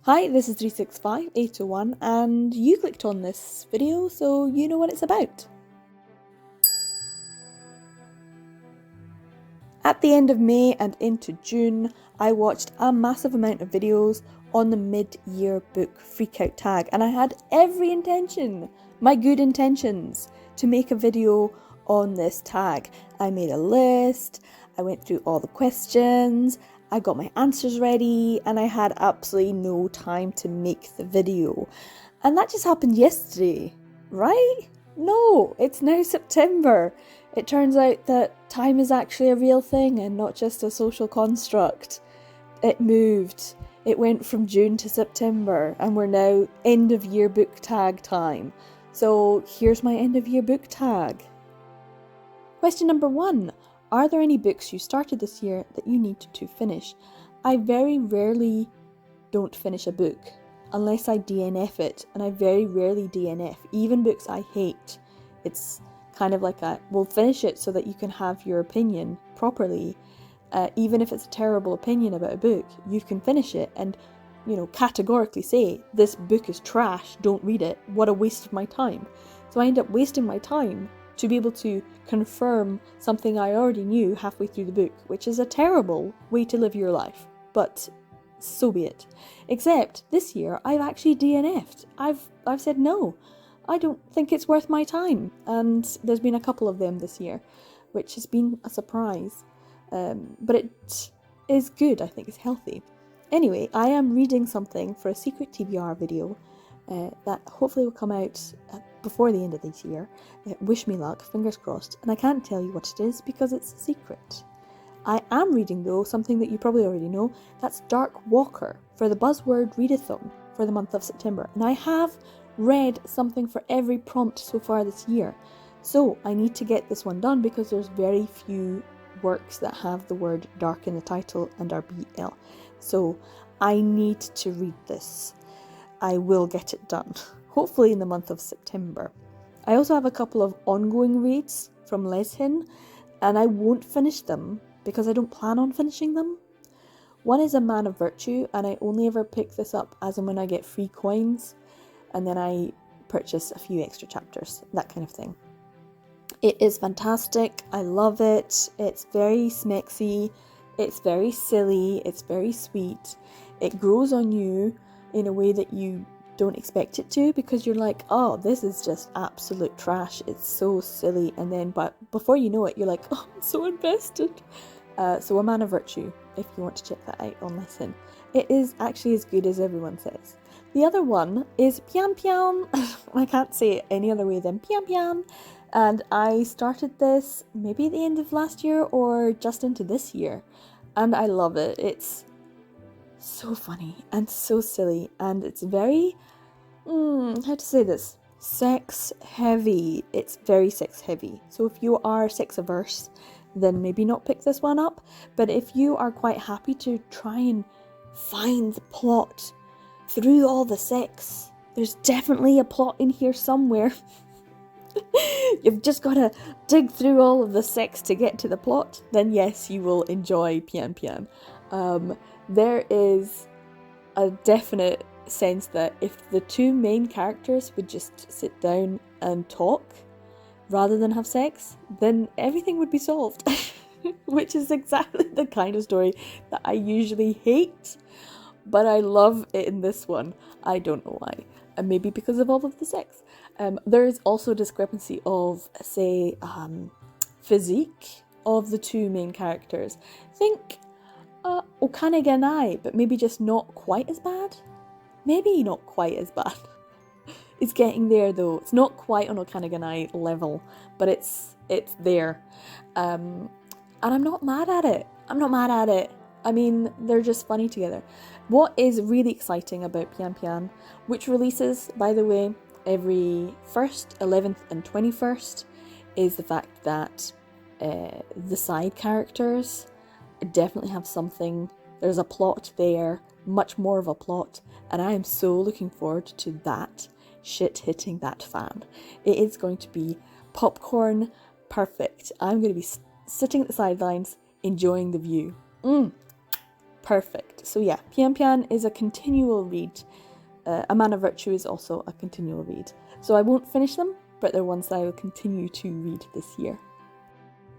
Hi, this is 365801 and you clicked on this video, so you know what it's about. At the end of May and into June, I watched a massive amount of videos on the mid-year book freakout tag, and I had every intention, my good intentions, to make a video on this tag. I made a list, I went through all the questions, I got my answers ready, and I had absolutely no time to make the video. And that just happened yesterday, right? No, it's now September. It turns out that time is actually a real thing and not just a social construct. It moved. It went from June to September, and we're now end of year book tag time. So here's my end of year book tag. Question number 1. Are there any books you started this year that you need to finish? I very rarely don't finish a book unless I DNF it, and I very rarely DNF, even books I hate. It's kind of like we'll finish it so that you can have your opinion properly. Even if it's a terrible opinion about a book, you can finish it and, categorically say, this book is trash, don't read it, what a waste of my time. So I end up wasting my time to be able to confirm something I already knew halfway through the book, which is a terrible way to live your life, but so be it. Except this year I've actually DNF'd. I've said no, I don't think it's worth my time, and there's been a couple of them this year, which has been a surprise, but it is good. I think it's healthy. Anyway, I am reading something for a secret TBR video that hopefully will come out before the end of this year. Wish me luck, fingers crossed, and I can't tell you what it is because it's a secret. I am reading, though, something that you probably already know. That's Dark Walker for the Buzzword Readathon for the month of September, and I have read something for every prompt so far this year, so I need to get this one done because there's very few works that have the word dark in the title and are BL, so I need to read this. I will get it done, hopefully in the month of September. I also have a couple of ongoing reads from Leshin, and I won't finish them because I don't plan on finishing them. One is A Man of Virtue, and I only ever pick this up as and when I get free coins, and then I purchase a few extra chapters, that kind of thing. It is fantastic, I love it, it's very smexy, it's very silly, it's very sweet, it grows on you in a way that you don't expect it to, because you're like, oh, this is just absolute trash, it's so silly, and then but before you know it, you're like, oh, I'm so invested. So A Man of Virtue, if you want to check that out on Listen. It is actually as good as everyone says. The other one is Pian Pian. I can't say it any other way than Pian Pian. And I started this maybe at the end of last year or just into this year. And I love it. It's so funny and so silly. And it's very, how to say this? Sex heavy. It's very sex heavy. So if you are sex averse, then maybe not pick this one up. But if you are quite happy to try and find the plot through all the sex, there's definitely a plot in here somewhere. You've just got to dig through all of the sex to get to the plot, then yes, you will enjoy Pian Pian. There is a definite sense that if the two main characters would just sit down and talk rather than have sex, then everything would be solved. Which is exactly the kind of story that I usually hate, but I love it in this one. I don't know why. And maybe because of all of the sex. There is also a discrepancy of, say, physique of the two main characters. Think Okane ga Nai, but maybe just not quite as bad. Maybe not quite as bad. It's getting there though. It's not quite on Okane ga Nai level, but it's there. And I'm not mad at it. I mean, they're just funny together. What is really exciting about Pian Pian, which releases, by the way, every 1st, 11th and 21st, is the fact that the side characters definitely have something. There's a plot there, much more of a plot, and I am so looking forward to that shit hitting that fan. It is going to be popcorn perfect. I'm going to be sitting at the sidelines enjoying the view. Perfect. So yeah, Pian Pian is a continual read. A Man of Virtue is also a continual read. So I won't finish them, but they're ones that I will continue to read this year.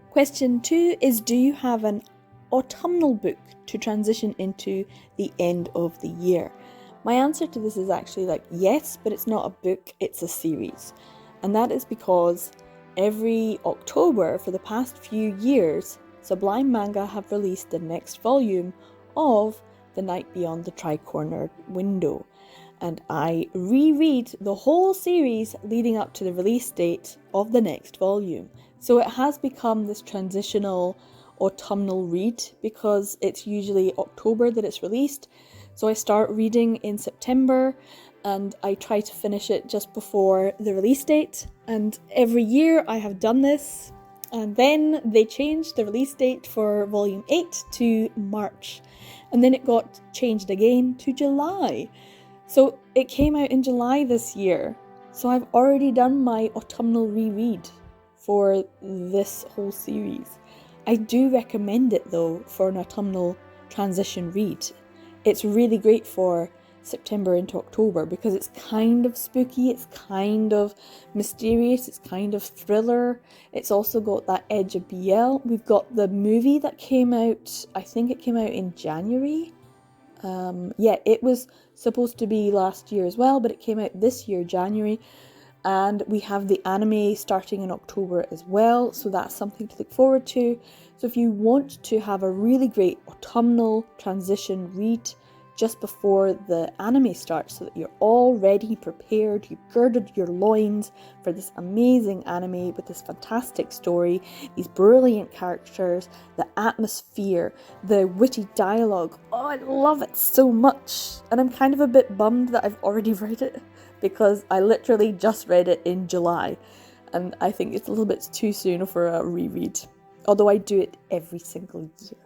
Question 2 is, do you have an autumnal book to transition into the end of the year? My answer to this is actually yes, but it's not a book, it's a series. And that is because every October for the past few years, Sublime Manga have released the next volume of The Night Beyond the Tri-Cornered Window. And I reread the whole series leading up to the release date of the next volume. So it has become this transitional autumnal read because it's usually October that it's released. So I start reading in September and I try to finish it just before the release date. And every year I have done this. And then they changed the release date for volume 8 to March. And then it got changed again to July. So it came out in July this year. So I've already done my autumnal reread for this whole series. I do recommend it though for an autumnal transition read. It's really great for September into October because it's kind of spooky, it's kind of mysterious, it's kind of thriller. It's also got that edge of BL. We've got the movie that came out, I think it came out in January. It was supposed to be last year as well, but it came out this year, January. And we have the anime starting in October as well, so that's something to look forward to. So if you want to have a really great autumnal transition read just before the anime starts so that you're all ready, prepared, you've girded your loins for this amazing anime with this fantastic story, these brilliant characters, the atmosphere, the witty dialogue. Oh, I love it so much. And I'm kind of a bit bummed that I've already read it because I literally just read it in July and I think it's a little bit too soon for a reread, although I do it every single year.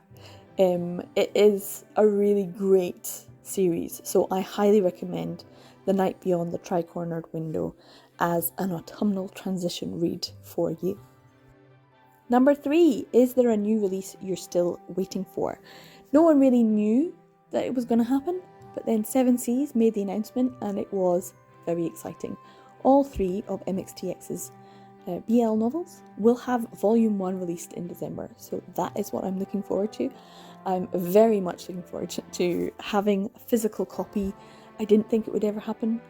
It is a really great series, so I highly recommend The Night Beyond the Tri-Cornered Window as an autumnal transition read for you. Number 3, is there a new release you're still waiting for? No one really knew that it was going to happen, but then Seven Seas made the announcement and it was very exciting. All 3 of MXTX's BL novels will have volume 1 released in December, so that is what I'm looking forward to. I'm very much looking forward to having a physical copy. I didn't think it would ever happen.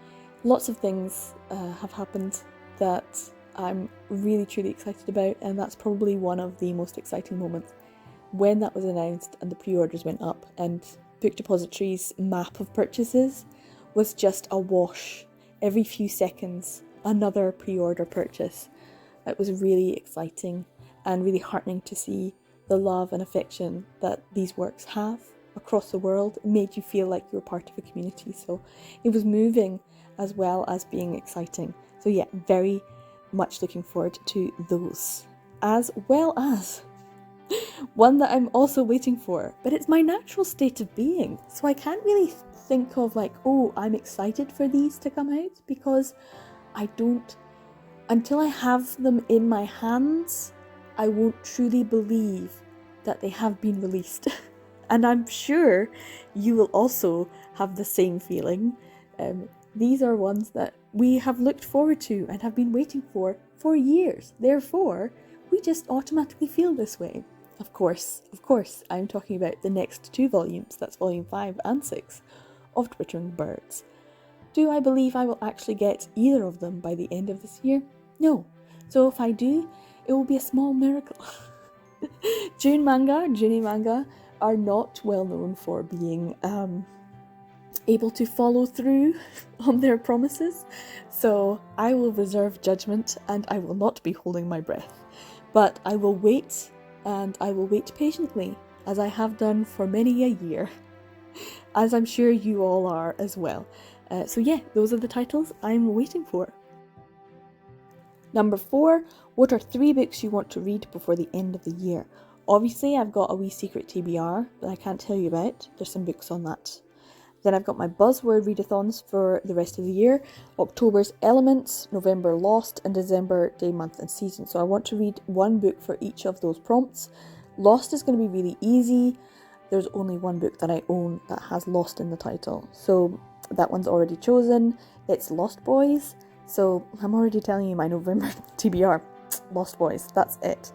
Lots of things have happened that I'm really truly excited about, and that's probably one of the most exciting moments when that was announced and the pre-orders went up and Book Depository's map of purchases was just awash. Every few seconds another pre-order purchase. It was really exciting and really heartening to see the love and affection that these works have across the world. It made you feel like you were part of a community, so it was moving as well as being exciting. So yeah, very much looking forward to those, as well as one that I'm also waiting for, but it's my natural state of being, so I can't really think of oh, I'm excited for these to come out, because I don't, until I have them in my hands, I won't truly believe that they have been released. And I'm sure you will also have the same feeling. These are ones that we have looked forward to and have been waiting for years. Therefore, we just automatically feel this way. Of course, I'm talking about the next 2 volumes, that's volume 5 and 6 of Twittering Birds. Do I believe I will actually get either of them by the end of this year? No. So if I do, it will be a small miracle. Juni manga are not well known for being able to follow through on their promises, so I will reserve judgment and I will not be holding my breath. But I will wait, and I will wait patiently, as I have done for many a year, as I'm sure you all are as well. So yeah, those are the titles I'm waiting for. Number 4, what are 3 books you want to read before the end of the year? Obviously, I've got a wee secret TBR that I can't tell you about. There's some books on that. Then I've got my buzzword readathons for the rest of the year. October's Elements, November Lost, and December Day, Month and Season. So I want to read 1 book for each of those prompts. Lost is going to be really easy. there's only one book that I own that has Lost in the title. So that one's already chosen. It's Lost Boys. So I'm already telling you my November TBR. Lost Boys, that's it.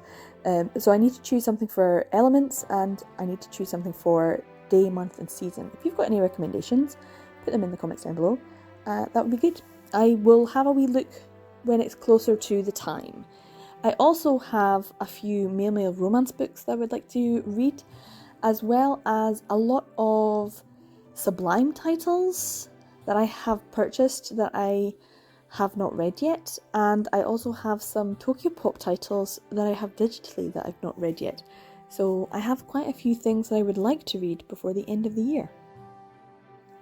So I need to choose something for elements, and I need to choose something for day, month and season. If you've got any recommendations, put them in the comments down below. That would be good. I will have a wee look when it's closer to the time. I also have a few male romance books that I would like to read, as well as a lot of Sublime titles that I have purchased that I have not read yet, and I also have some Tokyo Pop titles that I have digitally that I've not read yet. So I have quite a few things that I would like to read before the end of the year.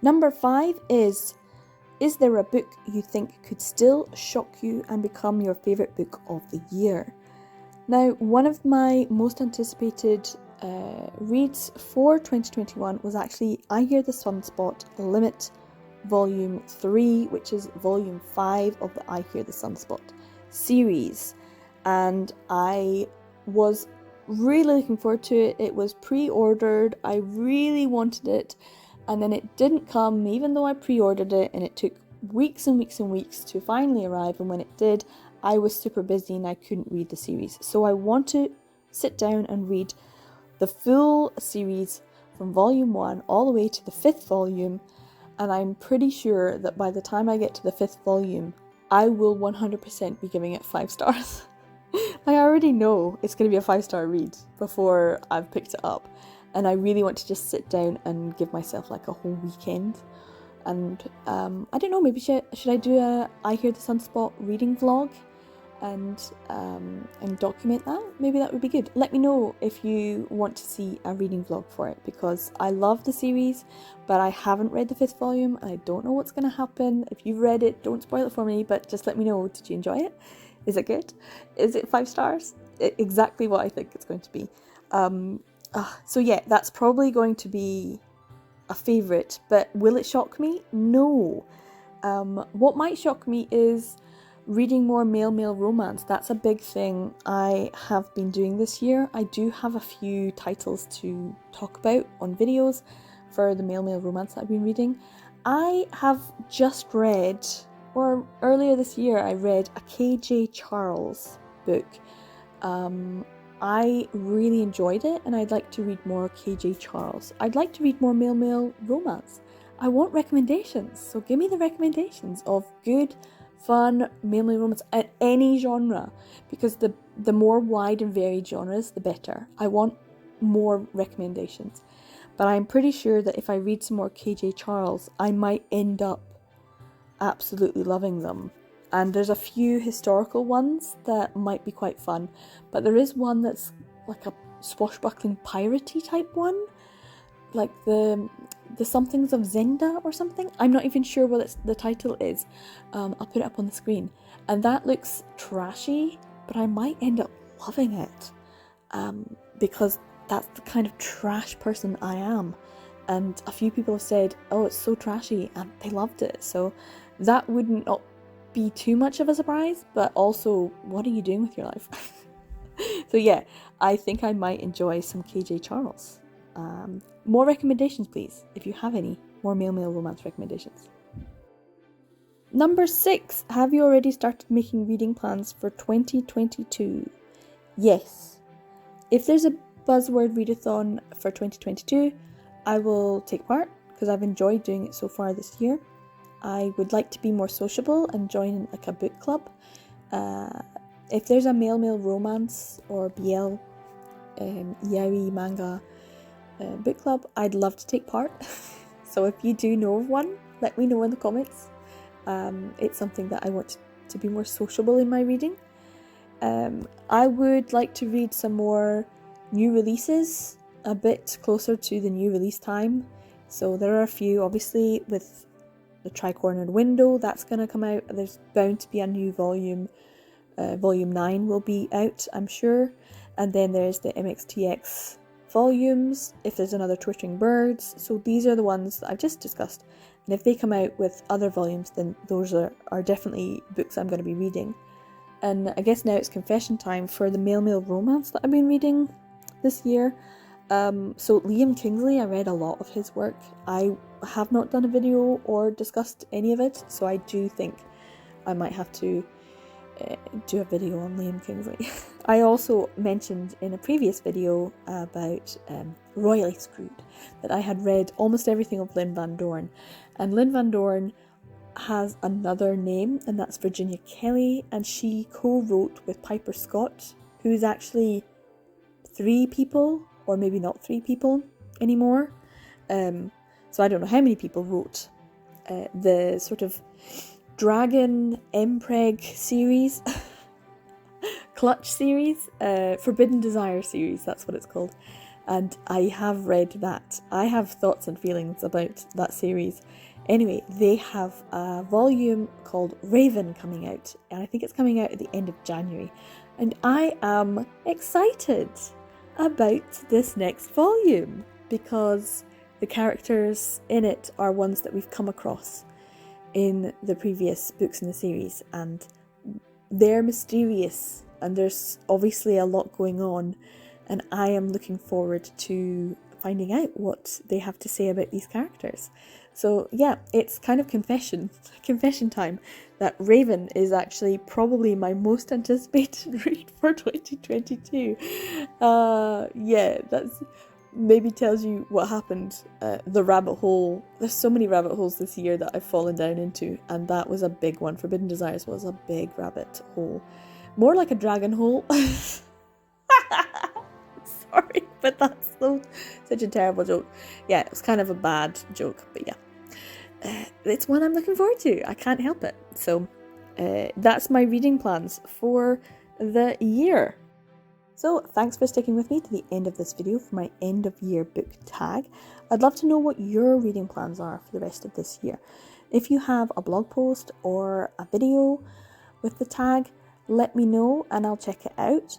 Number 5 is there a book you think could still shock you and become your favourite book of the year? Now, one of my most anticipated reads for 2021 was actually I Hear the Sunspot Limit Volume 3, which is Volume 5 of the I Hear the Sunspot series. And I was really looking forward to it. It was pre-ordered. I really wanted it. And then it didn't come, even though I pre-ordered it, and it took weeks and weeks and weeks to finally arrive. And when it did, I was super busy and I couldn't read the series. So I want to sit down and read the full series from Volume 1 all the way to the 5th volume. And I'm pretty sure that by the time I get to the 5th volume, I will 100% be giving it 5 stars. I already know it's going to be a 5-star read before I've picked it up. And I really want to just sit down and give myself like a whole weekend. And I don't know, maybe should I do a I Hear the Sunspot reading vlog and document that? Maybe that would be good. Let me know if you want to see a reading vlog for it, because I love the series, but I haven't read the 5th volume and I don't know what's going to happen. If you've read it, don't spoil it for me, but just let me know. Did you enjoy it? Is it good? Is it 5 stars? Exactly what I think it's going to be. So yeah, that's probably going to be a favourite, but will it shock me? No. What might shock me is reading more male romance. That's a big thing I have been doing this year. I do have a few titles to talk about on videos for the male romance that I've been reading. I have just read, or earlier this year, I read a KJ Charles book. I really enjoyed it, and I'd like to read more KJ Charles. I'd like to read more male romance. I want recommendations, so give me the recommendations of good, fun male romance at any genre, because the more wide and varied genres, the better. I want more recommendations. But I'm pretty sure that if I read some more KJ Charles, I might end up absolutely loving them. And there's a few historical ones that might be quite fun, but there is one that's like a swashbuckling piratey type one, like the Somethings of Zenda or something. I'm not even sure what the title is. I'll put it up on the screen. And that looks trashy, but I might end up loving it, because that's the kind of trash person I am. And a few people have said, oh, it's so trashy, and they loved it. So that wouldn't not be too much of a surprise, but also, what are you doing with your life? So yeah, I think I might enjoy some KJ Charles. More recommendations, please, if you have any more male romance recommendations. Number 6, have you already started making reading plans for 2022? Yes. If there's a buzzword readathon for 2022, I will take part, because I've enjoyed doing it so far this year. I would like to be more sociable and join like a book club. If there's a male romance or BL yaoi manga book club, I'd love to take part. So if you do know of one, let me know in the comments. It's something that I want to be more sociable in my reading. I would like to read some more new releases a bit closer to the new release time. So there are a few, obviously, with the Tri-Cornered Window, that's going to come out. There's bound to be a new volume. Volume 9 will be out, I'm sure. And then there's the MXTX volumes, if there's another Twittering Birds. So these are the ones that I've just discussed. And if they come out with other volumes, then those are definitely books I'm going to be reading. And I guess now it's confession time for the male romance that I've been reading this year. So Liam Kingsley, I read a lot of his work. I have not done a video or discussed any of it, so I do think I might have to do a video on Liam Kingsley. I also mentioned in a previous video about Royally Screwed that I had read almost everything of Lynn Van Dorn, and Lynn Van Dorn has another name, and that's Virginia Kelly, and she co-wrote with Piper Scott, who is actually 3 people, or maybe not 3 people anymore. So I don't know how many people wrote the sort of Dragon Empreg series, Clutch series, Forbidden Desire series, that's what it's called. And I have read that. I have thoughts and feelings about that series. Anyway, they have a volume called Raven coming out, and I think it's coming out at the end of January. And I am excited about this next volume because the characters in it are ones that we've come across in the previous books in the series, and they're mysterious, and there's obviously a lot going on, and I am looking forward to finding out what they have to say about these characters. So yeah, it's kind of confession time that Raven is actually probably my most anticipated read for 2022. Yeah, that's maybe tells you what happened. The rabbit hole. There's so many rabbit holes this year that I've fallen down into, and that was a big one. Forbidden Desires was a big rabbit hole. More like a dragon hole. Sorry, but that's such a terrible joke. Yeah, it was kind of a bad joke, but yeah. It's one I'm looking forward to. I can't help it. So that's my reading plans for the year. So thanks for sticking with me to the end of this video for my end of year book tag. I'd love to know what your reading plans are for the rest of this year. If you have a blog post or a video with the tag, let me know and I'll check it out.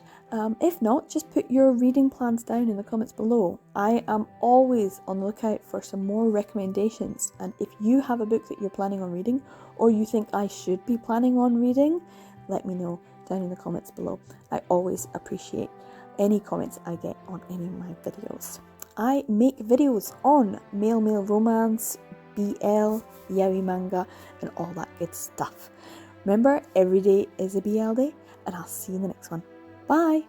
If not, just put your reading plans down in the comments below. I am always on the lookout for some more recommendations, and if you have a book that you're planning on reading or you think I should be planning on reading, let me know down in the comments below. I always appreciate any comments I get on any of my videos. I make videos on male romance, BL, yaoi manga, and all that good stuff. Remember, every day is a BL day, and I'll see you in the next one. Bye!